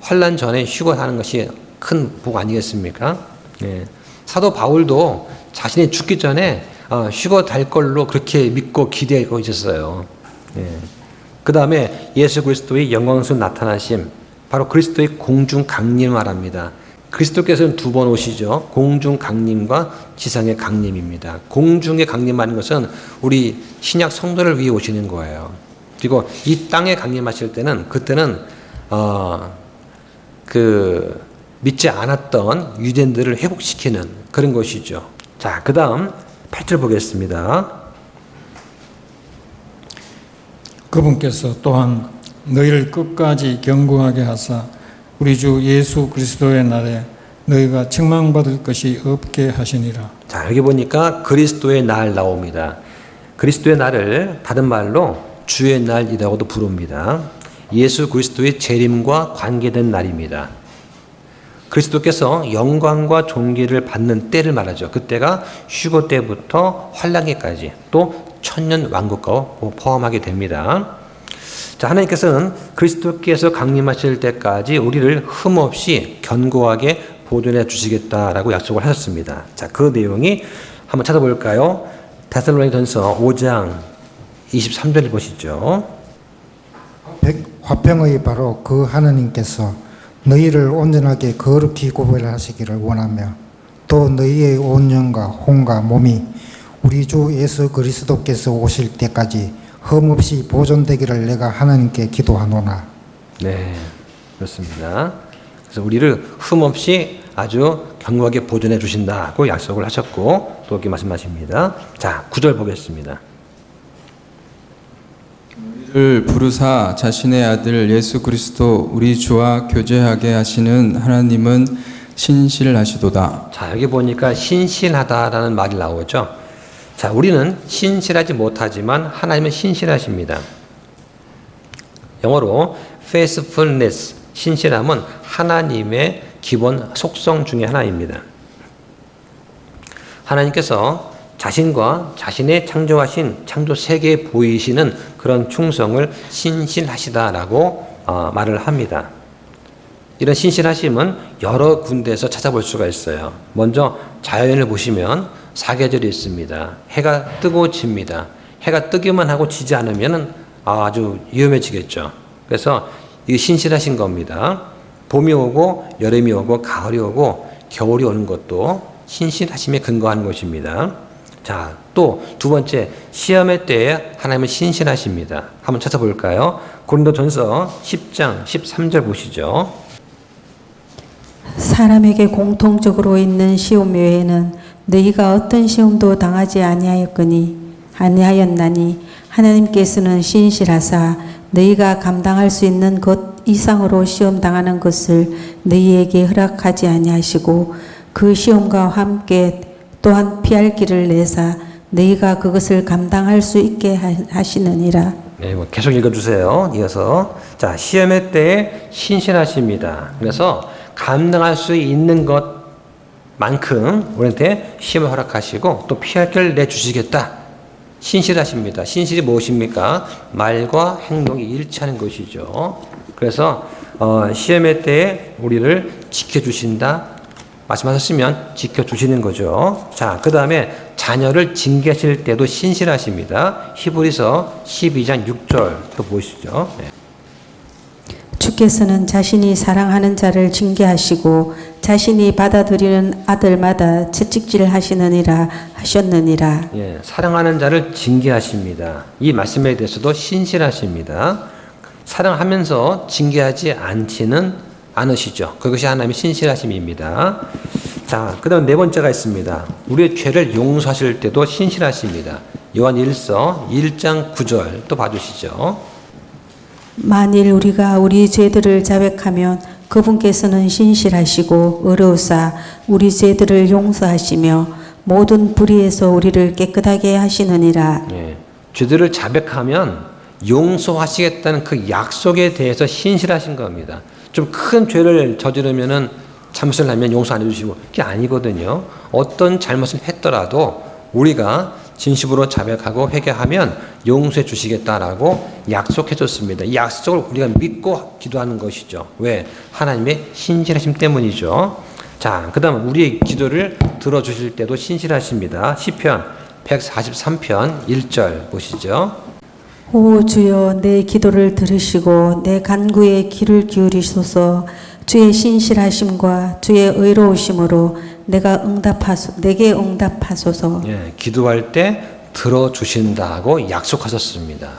환난 전에 휴거하는 것이 큰 복 아니겠습니까? 예. 사도 바울도 자신이 죽기 전에 휴거 될 걸로 그렇게 믿고 기대하고 있었어요. 예. 그 다음에 예수 그리스도의 영광스러운 나타나심, 바로 그리스도의 공중 강림을 말합니다. 그리스도께서는 두 번 오시죠. 공중 강림과 지상의 강림입니다. 공중에 강림하는 것은 우리 신약 성도를 위해 오시는 거예요. 그리고 이 땅에 강림하실 때는 그때는 그 믿지 않았던 유대인들을 회복시키는 그런 것이죠. 자, 그 다음 8절 보겠습니다. 그분께서 또한 너희를 끝까지 견고하게 하사 우리 주 예수 그리스도의 날에 너희가 책망받을 것이 없게 하시니라. 자, 여기 보니까 그리스도의 날 나옵니다. 그리스도의 날을 다른 말로 주의 날이라고도 부릅니다. 예수 그리스도의 재림과 관계된 날입니다. 그리스도께서 영광과 존귀를 받는 때를 말하죠. 그때가 휴거 때부터 환란기까지 또 천년 왕국과 포함하게 됩니다. 자, 하나님께서는 그리스도께서 강림하실 때까지 우리를 흠없이 견고하게 보존해 주시겠다라고 약속을 하셨습니다. 자, 그 내용이 한번 찾아볼까요? 데살로니가전서 5장 23절을 보시죠. 화평의 바로 그 하나님께서 너희를 온전하게 거룩히 구별하시기를 원하며 또 너희의 온 영과 혼과 몸이 우리 주 예수 그리스도께서 오실 때까지 흠없이 보존되기를 내가 하나님께 기도하노나. 네, 그렇습니다. 그래서 우리를 흠없이 아주 견고하게 보존해 주신다고 약속을 하셨고 또 이렇게 말씀하십니다. 자, 9절 보겠습니다. 우리를 부르사 자신의 아들 예수 그리스도 우리 주와 교제하게 하시는 하나님은 신실하시도다. 자, 여기 보니까 신실하다라는 말이 나오죠. 자, 우리는 신실하지 못하지만 하나님은 신실하십니다. 영어로 faithfulness, 신실함은 하나님의 기본 속성 중에 하나입니다. 하나님께서 자신과 자신의 창조하신 창조 세계에 보이시는 그런 충성을 신실하시다라고 말을 합니다. 이런 신실하심은 여러 군데에서 찾아볼 수가 있어요. 먼저 자연을 보시면 사계절이 있습니다. 해가 뜨고 집니다. 해가 뜨기만 하고 지지 않으면 아주 위험해지겠죠. 그래서 이게 신실하신 겁니다. 봄이 오고 여름이 오고 가을이 오고 겨울이 오는 것도 신실하심에 근거하는 것입니다. 자, 또 두 번째, 시험의 때에 하나님은 신실하십니다. 한번 찾아볼까요? 고린도전서 10장 13절 보시죠. 사람에게 공통적으로 있는 시험 외에는 너희가 어떤 시험도 당하지 아니하였나니 하나님께서는 신실하사 너희가 감당할 수 있는 것 이상으로 시험 당하는 것을 너희에게 허락하지 아니하시고 그 시험과 함께 또한 피할 길을 내사 너희가 그것을 감당할 수 있게 하시느니라. 네, 계속 읽어주세요. 이어서 자, 시험의 때에 신실하십니다. 그래서 감당할 수 있는 것만큼 우리한테 시험을 허락하시고 또 피할 길을 내주시겠다. 신실하십니다. 신실이 무엇입니까? 말과 행동이 일치하는 것이죠. 그래서 시험의 때에 우리를 지켜주신다 말씀하셨으면 지켜주시는 거죠. 자, 그 다음에 자녀를 징계하실 때도 신실하십니다. 히브리서 12장 6절 또 보시죠. 네. 주께서는 자신이 사랑하는 자를 징계하시고 자신이 받아들이는 아들마다 채찍질 하시느니라 하셨느니라. 예, 사랑하는 자를 징계하십니다. 이 말씀에 대해서도 신실하십니다. 사랑하면서 징계하지 않지는 않으시죠. 그것이 하나님의 신실하심입니다. 자, 그 다음 네 번째가 있습니다. 우리의 죄를 용서하실 때도 신실하십니다. 요한일서 1장 9절 또 봐주시죠. 만일 우리가 우리 죄들을 자백하면 그분께서는 신실하시고 의로우사 우리 죄들을 용서하시며 모든 불의에서 우리를 깨끗하게 하시느니라. 예, 죄들을 자백하면 용서하시겠다는 그 약속에 대해서 신실하신 겁니다. 좀 큰 죄를 저지르면은 잘못을 하면 용서 안 해주시고 그게 아니거든요. 어떤 잘못을 했더라도 우리가 진심으로 자백하고 회개하면 용서해 주시겠다라고 약속해 줬습니다. 이 약속을 우리가 믿고 기도하는 것이죠. 왜? 하나님의 신실하심 때문이죠. 자, 그 다음 우리의 기도를 들어주실 때도 신실하십니다. 시편 143편 1절 보시죠. 오 주여 내 기도를 들으시고 내 간구에 귀를 기울이소서. 주의 신실하심과 주의 의로우심으로 내게 응답하소서. 예, 기도할 때 들어주신다고 약속하셨습니다.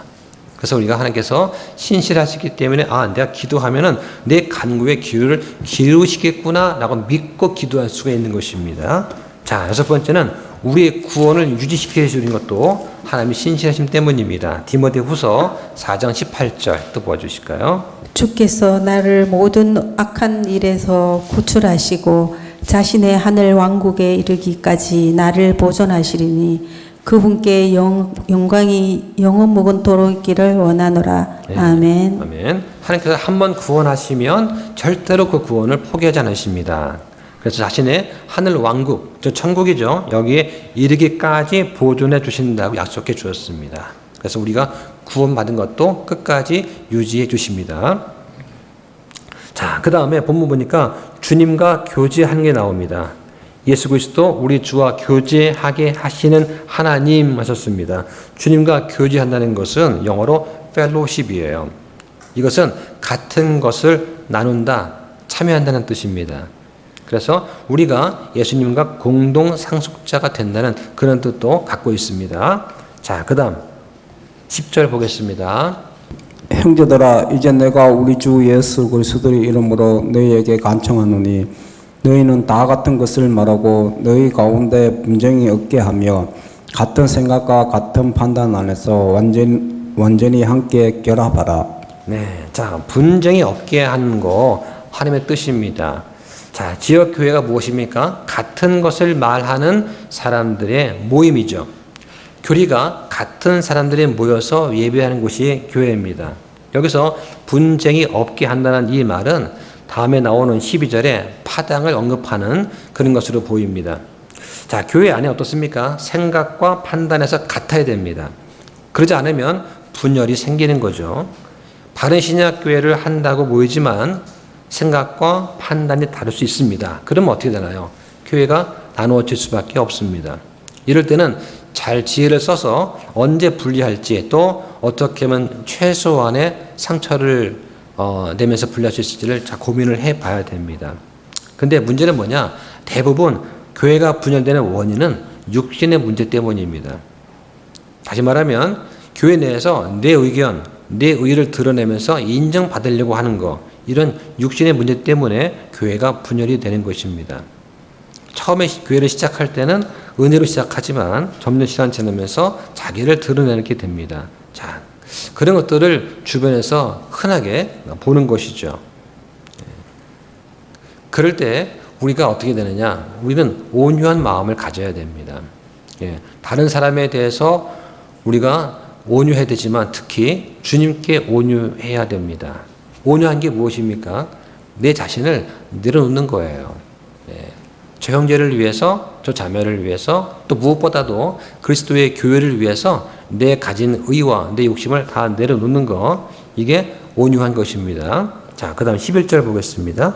그래서 우리가 하나님께서 신실하시기 때문에 내가 기도하면은 내 간구에 귀를 기울이시겠구나라고 믿고 기도할 수가 있는 것입니다. 자, 여섯 번째는 우리의 구원을 유지시켜 주는 것도 하나님의 신실하심 때문입니다. 디모데후서 4장 18절 또 보여주실까요? 주께서 나를 모든 악한 일에서 구출하시고 자신의 하늘 왕국에 이르기까지 나를 보존하시리니 그분께 영광이 영원 무건토록 있기를 원하노라. 네. 아멘. 아멘. 하나님께서 한번 구원하시면 절대로 그 구원을 포기하지 않으십니다. 그래서 자신의 하늘 왕국, 저 천국이죠. 여기에 이르기까지 보존해 주신다고 약속해 주었습니다. 그래서 우리가 구원받은 것도 끝까지 유지해 주십니다. 자, 그 다음에 본문 보니까 주님과 교제하는 게 나옵니다. 예수 그리스도 우리 주와 교제하게 하시는 하나님 하셨습니다. 주님과 교제한다는 것은 영어로 fellowship이에요. 이것은 같은 것을 나눈다, 참여한다는 뜻입니다. 그래서 우리가 예수님과 공동 상속자가 된다는 그런 뜻도 갖고 있습니다. 자, 그 다음 10절 보겠습니다. 형제들아 이제 내가 우리 주 예수 그리스도의 이름으로 너희에게 간청하노니 너희는 다 같은 것을 말하고 너희 가운데 분쟁이 없게 하며 같은 생각과 같은 판단 안에서 완전히 함께 결합하라. 네, 자, 분쟁이 없게 하는 거 하나님의 뜻입니다. 자, 지역교회가 무엇입니까? 같은 것을 말하는 사람들의 모임이죠. 교리가 같은 사람들이 모여서 예배하는 곳이 교회입니다. 여기서 분쟁이 없게 한다는 이 말은 다음에 나오는 12절에 파당을 언급하는 그런 것으로 보입니다. 자, 교회 안에 어떻습니까? 생각과 판단에서 같아야 됩니다. 그러지 않으면 분열이 생기는 거죠. 바른 신약교회를 한다고 모이지만 생각과 판단이 다를 수 있습니다. 그러면 어떻게 되나요? 교회가 나누어질 수밖에 없습니다. 이럴 때는 잘 지혜를 써서 언제 분리할지 또 어떻게 하면 최소한의 상처를 내면서 분리할 수 있을지를 잘 고민을 해봐야 됩니다. 근데 문제는 뭐냐? 대부분 교회가 분열되는 원인은 육신의 문제 때문입니다. 다시 말하면 교회 내에서 내 의견, 내 의의를 드러내면서 인정받으려고 하는 거, 이런 육신의 문제 때문에 교회가 분열이 되는 것입니다. 처음에 교회를 시작할 때는 은혜로 시작하지만 점점 시간 지나면서 자기를 드러내게 됩니다. 자, 그런 것들을 주변에서 흔하게 보는 것이죠. 그럴 때 우리가 어떻게 되느냐? 우리는 온유한 마음을 가져야 됩니다. 다른 사람에 대해서 우리가 온유해야 되지만 특히 주님께 온유해야 됩니다. 온유한 게 무엇입니까? 내 자신을 내려놓는 거예요. 저 형제를 위해서, 저 자매를 위해서, 또 무엇보다도 그리스도의 교회를 위해서 내 가진 의와 내 욕심을 다 내려놓는 거, 이게 온유한 것입니다. 자, 그 다음 11절 보겠습니다.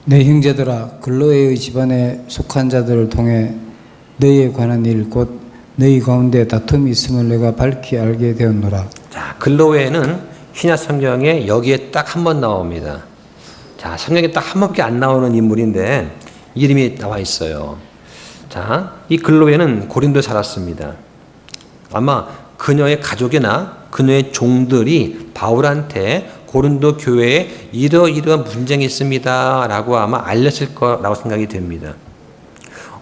내 형제들아 글로의 집안에 속한 자들을 통해 너희에 관한 일 곧 너희 가운데 다툼이 있음을 내가 밝히 알게 되었노라. 자, 글로웨는 신약 성경에 여기에 딱 한 번 나옵니다. 자, 성경에 딱 한 번밖에 안 나오는 인물인데 이름이 나와 있어요. 자, 이 글로웨는 고린도에 살았습니다. 아마 그녀의 가족이나 그녀의 종들이 바울한테 고린도 교회에 이러이러한 분쟁이 있습니다 라고 아마 알렸을 거라고 생각이 됩니다.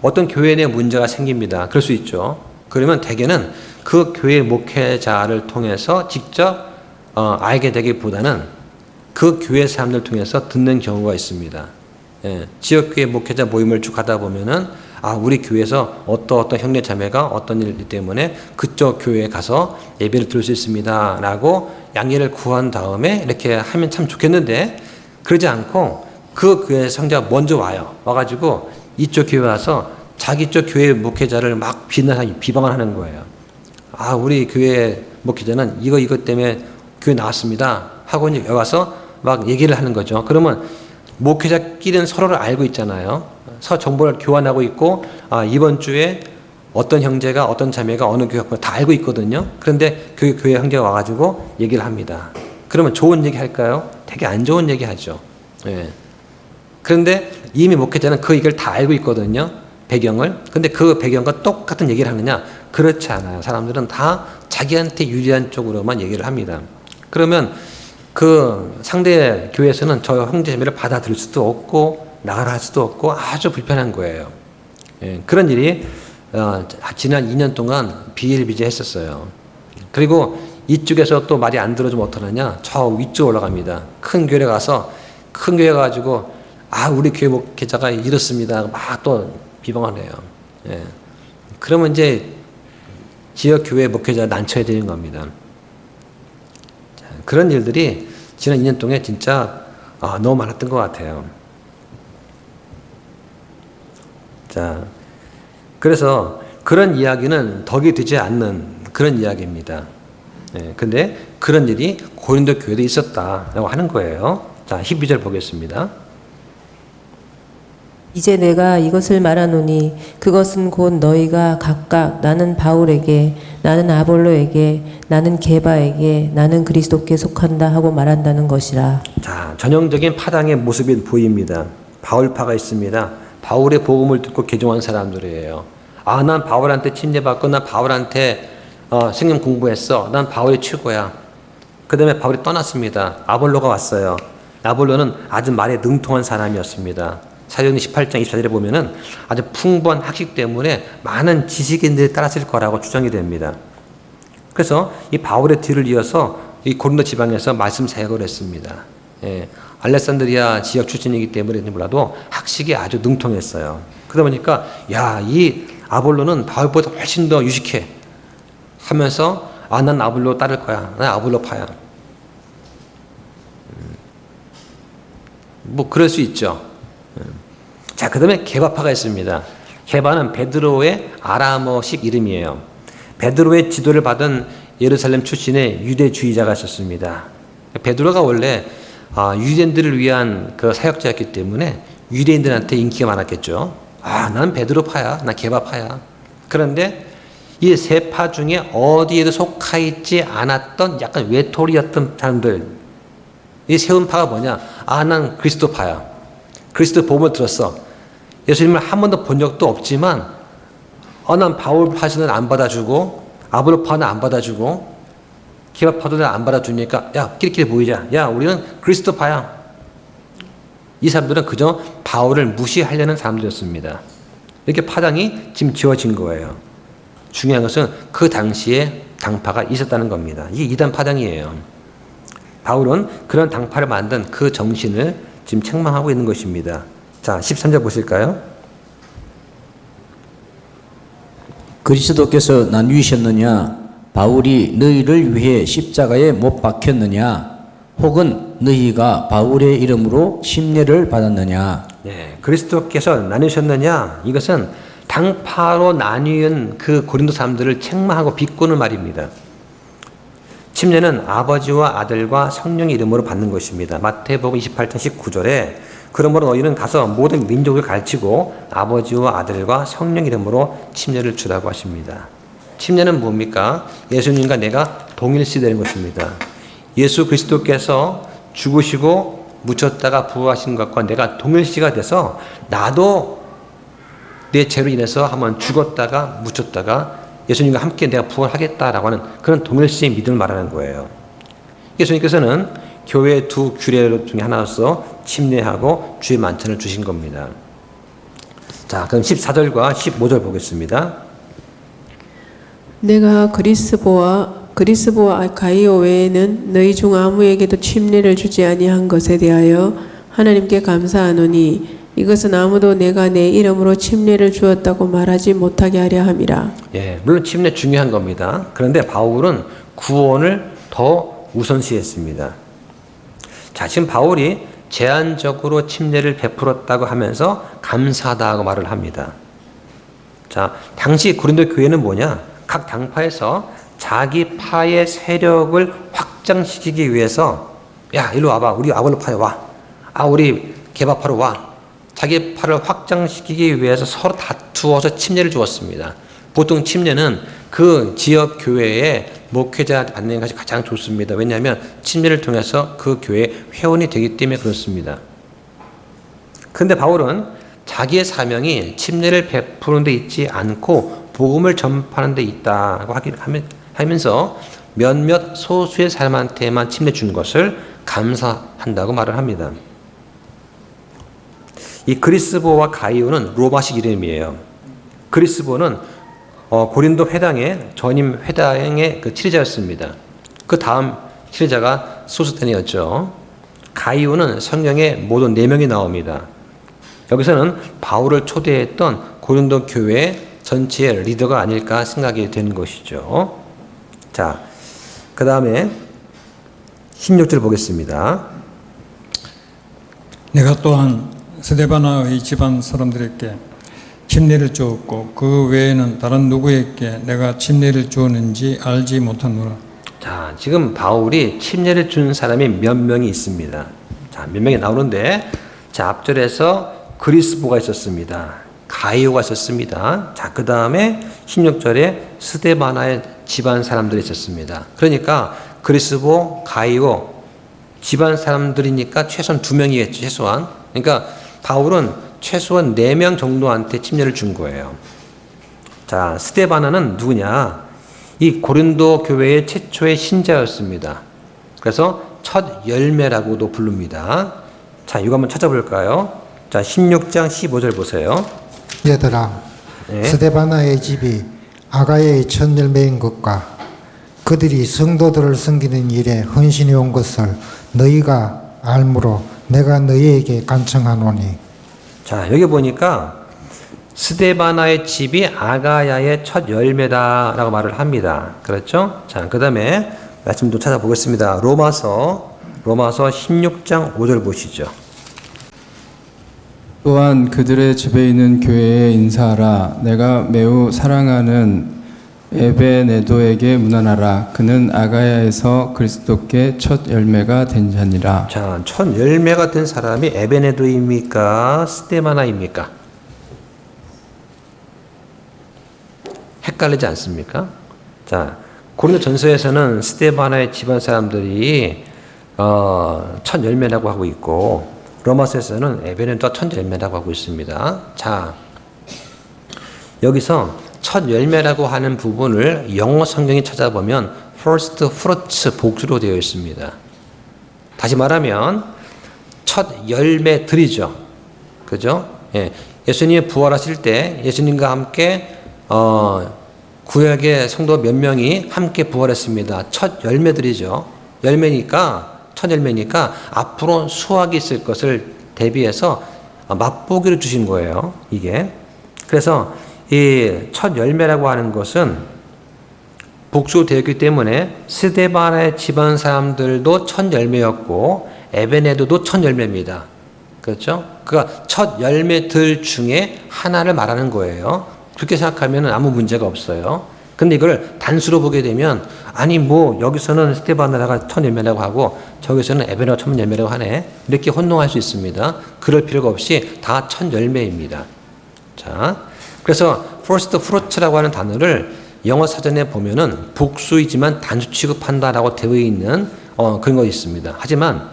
어떤 교회 내 문제가 생깁니다. 그럴 수 있죠. 그러면 대개는 그 교회 목회자를 통해서 직접 알게 되기보다는 그 교회 사람들 통해서 듣는 경우가 있습니다. 지역교회 목회자 모임을 쭉 하다 보면은 우리 교회에서 어떤 형제 자매가 어떤 일 때문에 그쪽 교회에 가서 예배를 들을 수 있습니다 라고 양해를 구한 다음에 이렇게 하면 참 좋겠는데, 그러지 않고 그 교회 성자가 먼저 와가지고 이쪽 교회 와서 자기 쪽 교회 목회자를 막 비방을 하는 거예요. 우리 교회 목회자는 이거 때문에 교회 나왔습니다 하고 이제 와서 막 얘기를 하는 거죠. 그러면 목회자끼리는 서로를 알고 있잖아요. 정보를 교환하고 있고, 이번 주에 어떤 형제가 어떤 자매가 어느 교회 다 알고 있거든요. 그런데 그 교회 형제가 와가지고 얘기를 합니다. 그러면 좋은 얘기 할까요? 되게 안 좋은 얘기 하죠. 그런데 이미 목회자는 그 얘기를 다 알고 있거든요. 배경을. 근데 그 배경과 똑같은 얘기를 하느냐? 그렇지 않아요. 사람들은 다 자기한테 유리한 쪽으로만 얘기를 합니다. 그러면 그 상대 교회에서는 저 형제자매를 받아들일 수도 없고 나가라 할 수도 없고 아주 불편한 거예요. 그런 일이 지난 2년 동안 비일비재했었어요. 그리고 이쪽에서 또 말이 안 들어주면 어떡하느냐? 저 위쪽 올라갑니다. 큰 교회 가서 큰 교회 가지고 우리 교회 목회자가 이렇습니다. 막 또 비방을 해요. 예. 그러면 이제 지역 교회 목회자 난처해 되는 겁니다. 자, 그런 일들이 지난 2년 동안 진짜 너무 많았던 것 같아요. 자, 그래서 그런 이야기는 덕이 되지 않는 그런 이야기입니다. 예, 근데 그런 일이 고린도 교회도 있었다라고 하는 거예요. 자, 12절 보겠습니다. 이제 내가 이것을 말하노니 그것은 곧 너희가 각각 나는 바울에게, 나는 아볼로에게, 나는 게바에게, 나는 그리스도께 속한다 하고 말한다는 것이라. 자, 전형적인 파당의 모습이 보입니다. 바울파가 있습니다. 바울의 복음을 듣고 개종한 사람들이에요. 난 바울한테 침례받고 난 바울한테 성경 공부했어. 난 바울이 최고야. 그 다음에 바울이 떠났습니다. 아볼로가 왔어요. 아볼로는 아주 말에 능통한 사람이었습니다. 사도행전 18장 24절에 보면은 아주 풍부한 학식 때문에 많은 지식인들이 따랐을 거라고 추정이 됩니다. 그래서 이 바울의 뒤를 이어서 이 고린도 지방에서 말씀 사역을 했습니다. 예, 알렉산드리아 지역 출신이기 때문에 몰라도 학식이 아주 능통했어요. 그러다 보니까 이 아볼로는 바울보다 훨씬 더 유식해 하면서 난 아볼로 따를 거야. 난 아볼로파야. 뭐 그럴 수 있죠. 자, 그 다음에 게바파가 있습니다. 게바는 베드로의 아람어식 이름이에요. 베드로의 지도를 받은 예루살렘 출신의 유대주의자가 있었습니다. 베드로가 원래 유대인들을 위한 그 사역자였기 때문에 유대인들한테 인기가 많았겠죠. 난 베드로파야, 난 게바파야. 그런데 이 세 파 중에 어디에도 속하 있지 않았던 약간 외톨이였던 사람들, 이 세운파가 뭐냐? 난 그리스도파야. 그리스도 복음을 들었어. 예수님을 한 번도 본 적도 없지만 난 바울파는 안 받아주고 아볼로파는 안 받아주고 게바파도 안 받아주니까 끼리끼리 모이자. 우리는 그리스도파야. 이 사람들은 그저 바울을 무시하려는 사람들이었습니다. 이렇게 파당이 지금 지어진 거예요. 중요한 것은 그 당시에 당파가 있었다는 겁니다. 이게 이단 파당이에요. 바울은 그런 당파를 만든 그 정신을 지금 책망하고 있는 것입니다. 자, 13절 보실까요? 그리스도께서 나뉘으셨느냐? 바울이 너희를 위해 십자가에 못 박혔느냐? 혹은 너희가 바울의 이름으로 침례를 받았느냐? 네, 그리스도께서 나누셨느냐? 이것은 당파로 나뉘은 그 고린도 사람들을 책망하고 비꼬는 말입니다. 침례는 아버지와 아들과 성령의 이름으로 받는 것입니다. 마태복음 28장 19절에 그러므로 너희는 가서 모든 민족을 가르치고 아버지와 아들과 성령 이름으로 침례를 주라고 하십니다. 침례는 뭡니까? 예수님과 내가 동일시되는 것입니다. 예수 그리스도께서 죽으시고 묻혔다가 부활하신 것과 내가 동일시가 돼서 나도 내 죄로 인해서 한번 죽었다가 묻혔다가 예수님과 함께 내가 부활하겠다라고 하는 그런 동일시의 믿음을 말하는 거예요. 예수님께서는 교회의 두 규례 중에 하나로서 침례하고 주의 만찬을 주신 겁니다. 자, 그럼 14절과 15절 보겠습니다. 내가 그리스보와 가이오 외에는 너희 중 아무에게도 침례를 주지 아니한 것에 대하여 하나님께 감사하노니 이것은 아무도 내가 내 이름으로 침례를 주었다고 말하지 못하게 하려 함이라. 예, 물론 침례 중요한 겁니다. 그런데 바울은 구원을 더 우선시했습니다. 자, 지금 바울이 제한적으로 침례를 베풀었다고 하면서 감사하다고 말을 합니다. 자, 당시 고린도 교회는 뭐냐? 각 당파에서 자기 파의 세력을 확장시키기 위해서 일로 와봐. 우리 아볼로파에 와. 우리 게바파로 와. 자기 파를 확장시키기 위해서 서로 다투어서 침례를 주었습니다. 보통 침례는 그 지역 교회에 목회자한테 받는 것이 가장 좋습니다. 왜냐하면 침례를 통해서 그 교회의 회원이 되기 때문에 그렇습니다. 그런데 바울은 자기의 사명이 침례를 베푸는 데 있지 않고 복음을 전파하는 데 있다고 하면서 몇몇 소수의 사람한테만 침례 준 것을 감사한다고 말을 합니다. 이 그리스보와 가이오는 로마식 이름이에요. 그리스보는 고린도 회당의 전임 회당의 그 치리자였습니다. 그 다음 치리자가 소스테네였죠. 가이오는 성경에 모두 4명이 나옵니다. 여기서는 바울을 초대했던 고린도 교회 전체의 리더가 아닐까 생각이 되는 것이죠. 자, 그 다음에 16절 보겠습니다. 내가 또한 스데바나의 집안 사람들에게 침례를 주었고 그 외에는 다른 누구에게 내가 침례를 주었는지 알지 못하노라. 자, 지금 바울이 침례를 준 사람이 몇 명이 있습니다. 자, 몇 명이 나오는데, 자, 앞절에서 그리스보가 있었습니다. 가이오가 있었습니다. 자, 그 다음에 16절에 스데바나의 집안 사람들이 있었습니다. 그러니까 그리스보, 가이오 집안 사람들이니까 최소한 2명이겠죠. 최소한. 그러니까 바울은 최소한 4명 정도한테 침례를 준 거예요. 자, 스데바나는 누구냐? 이 고린도 교회의 최초의 신자였습니다. 그래서 첫 열매라고도 부릅니다. 자, 이거 한번 찾아볼까요? 자, 16장 15절 보세요. 얘들아, 네. 스데바나의 집이 아가야의 첫 열매인 것과 그들이 성도들을 섬기는 일에 헌신해 온 것을 너희가 알므로 내가 너희에게 간청하노니. 자, 여기 보니까 스데바나의 집이 아가야의 첫 열매다라고 말을 합니다. 그렇죠? 자, 그 다음에 말씀도 찾아보겠습니다. 로마서 16장 5절 보시죠. 또한 그들의 집에 있는 교회에 인사하라. 내가 매우 사랑하는 에베네도에게 문안하라. 그는 아가야에서 그리스도께 첫 열매가 된 자니라. 자, 첫 열매가 된 사람이 에베네도입니까? 스데바나입니까? 헷갈리지 않습니까? 자, 고린도 전서에서는 스데바나의 집안 사람들이 첫 열매라고 하고 있고, 로마서에서는 에베네도가 첫 열매라고 하고 있습니다. 자, 여기서 첫 열매라고 하는 부분을 영어 성경에 찾아보면 first fruits 복수로 되어 있습니다. 다시 말하면 첫 열매들이죠. 그죠? 예. 예수님이 부활하실 때 예수님과 함께 구약의 성도 몇 명이 함께 부활했습니다. 첫 열매들이죠. 첫 열매니까 앞으로 수확이 있을 것을 대비해서 맛보기를 주신 거예요. 이게. 그래서 이 첫 열매라고 하는 것은 복수되었기 때문에 스데바나의 집안 사람들도 첫 열매였고 에베네도도 첫 열매입니다. 그렇죠? 그러니까 첫 열매들 중에 하나를 말하는 거예요. 그렇게 생각하면 아무 문제가 없어요. 근데 이걸 단수로 보게 되면 아니 뭐 여기서는 스데바나가 첫 열매라고 하고 저기서는 에베네도가 첫 열매라고 하네. 이렇게 혼동할 수 있습니다. 그럴 필요가 없이 다 첫 열매입니다. 자, 그래서 first fruit라고 하는 단어를 영어 사전에 보면은 복수이지만 단수 취급한다라고 되어 있는 그런 것이 있습니다. 하지만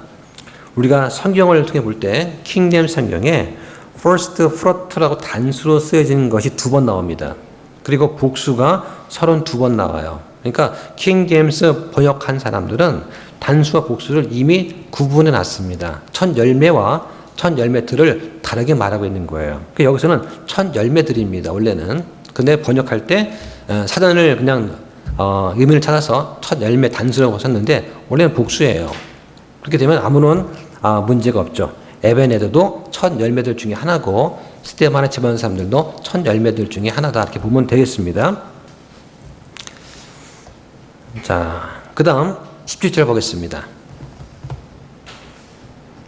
우리가 성경을 통해 볼 때 킹제임 성경에 first fruit라고 단수로 쓰여진 것이 2번 나옵니다. 그리고 복수가 32번 나와요. 그러니까 킹제임스 번역한 사람들은 단수와 복수를 이미 구분해 놨습니다. 첫 열매와 첫 열매들을 다르게 말하고 있는 거예요. 그러니까 여기서는 첫 열매들입니다. 원래는. 근데 번역할 때 사전을 그냥 의미를 찾아서 첫 열매 단수라고 썼는데 원래는 복수예요. 그렇게 되면 아무런 문제가 없죠. 에베네도도 첫 열매들 중에 하나고 스데바나 집안 사람들도 첫 열매들 중에 하나다 이렇게 보면 되겠습니다. 자, 그 다음 17절 보겠습니다.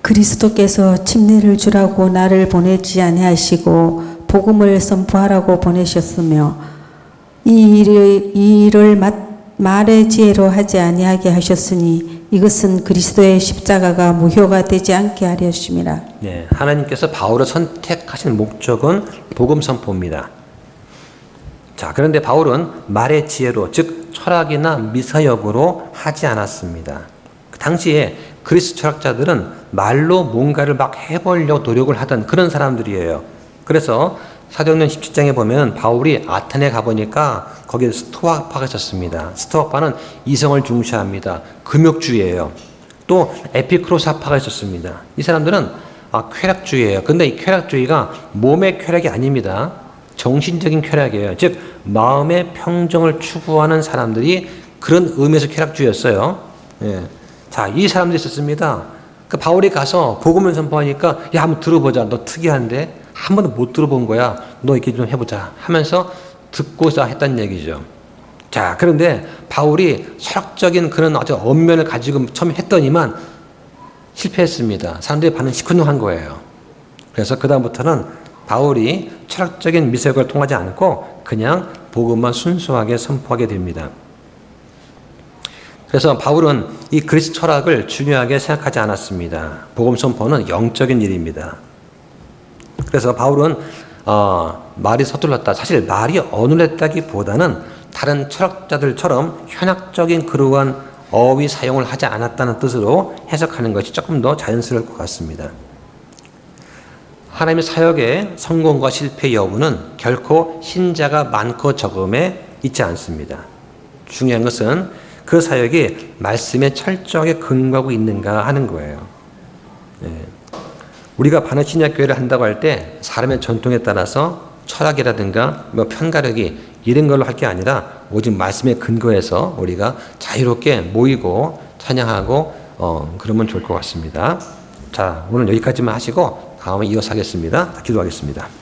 그리스도께서 침례를 주라고 나를 보내지 아니하시고 복음을 선포하라고 보내셨으며 이 일을 말의 지혜로 하지 아니하게 하셨으니 이것은 그리스도의 십자가가 무효가 되지 않게 하려심이라. 네, 하나님께서 바울을 선택하신 목적은 복음 선포입니다. 자, 그런데 바울은 말의 지혜로, 즉 철학이나 미사역으로 하지 않았습니다. 그 당시에 그리스 철학자들은 말로 뭔가를 막 해보려고 노력을 하던 그런 사람들이에요. 그래서 사도행전 17장에 보면 바울이 아테네 가보니까 거기에 스토아파가 있었습니다. 스토아파는 이성을 중시합니다. 금욕주의예요. 또 에피크로사파가 있었습니다. 이 사람들은 쾌락주의예요. 근데 이 쾌락주의가 몸의 쾌락이 아닙니다. 정신적인 쾌락이에요. 즉 마음의 평정을 추구하는 사람들이 그런 의미에서 쾌락주의였어요. 예. 자, 이 사람들이 있었습니다. 그 바울이 가서 복음을 선포하니까 야 한번 들어보자. 너 특이한데 한 번도 못 들어본 거야. 너 이렇게 좀 해보자 하면서 듣고자 했단 얘기죠. 자, 그런데 바울이 철학적인 그런 아주 언면을 가지고 처음에 했더니만 실패했습니다. 사람들이 반응 시큰둥한 거예요. 그래서 그다음부터는 바울이 철학적인 미색을 통하지 않고 그냥 복음만 순수하게 선포하게 됩니다. 그래서 바울은 이 그리스 철학을 중요하게 생각하지 않았습니다. 복음 선포는 영적인 일입니다. 그래서 바울은 말이 서툴렀다. 사실 말이 어눌했다기보다는 다른 철학자들처럼 현학적인 그러한 어휘 사용을 하지 않았다는 뜻으로 해석하는 것이 조금 더 자연스러울 것 같습니다. 하나님의 사역의 성공과 실패 여부는 결코 신자가 많고 적음에 있지 않습니다. 중요한 것은 그 사역이 말씀에 철저하게 근거하고 있는가 하는 거예요. 우리가 반어신약교회를 한다고 할 때 사람의 전통에 따라서 철학이라든가 편가르기 이런 걸로 할 게 아니라 오직 말씀에 근거해서 우리가 자유롭게 모이고 찬양하고 그러면 좋을 것 같습니다. 자, 오늘 여기까지만 하시고 다음에 이어서 하겠습니다. 기도하겠습니다.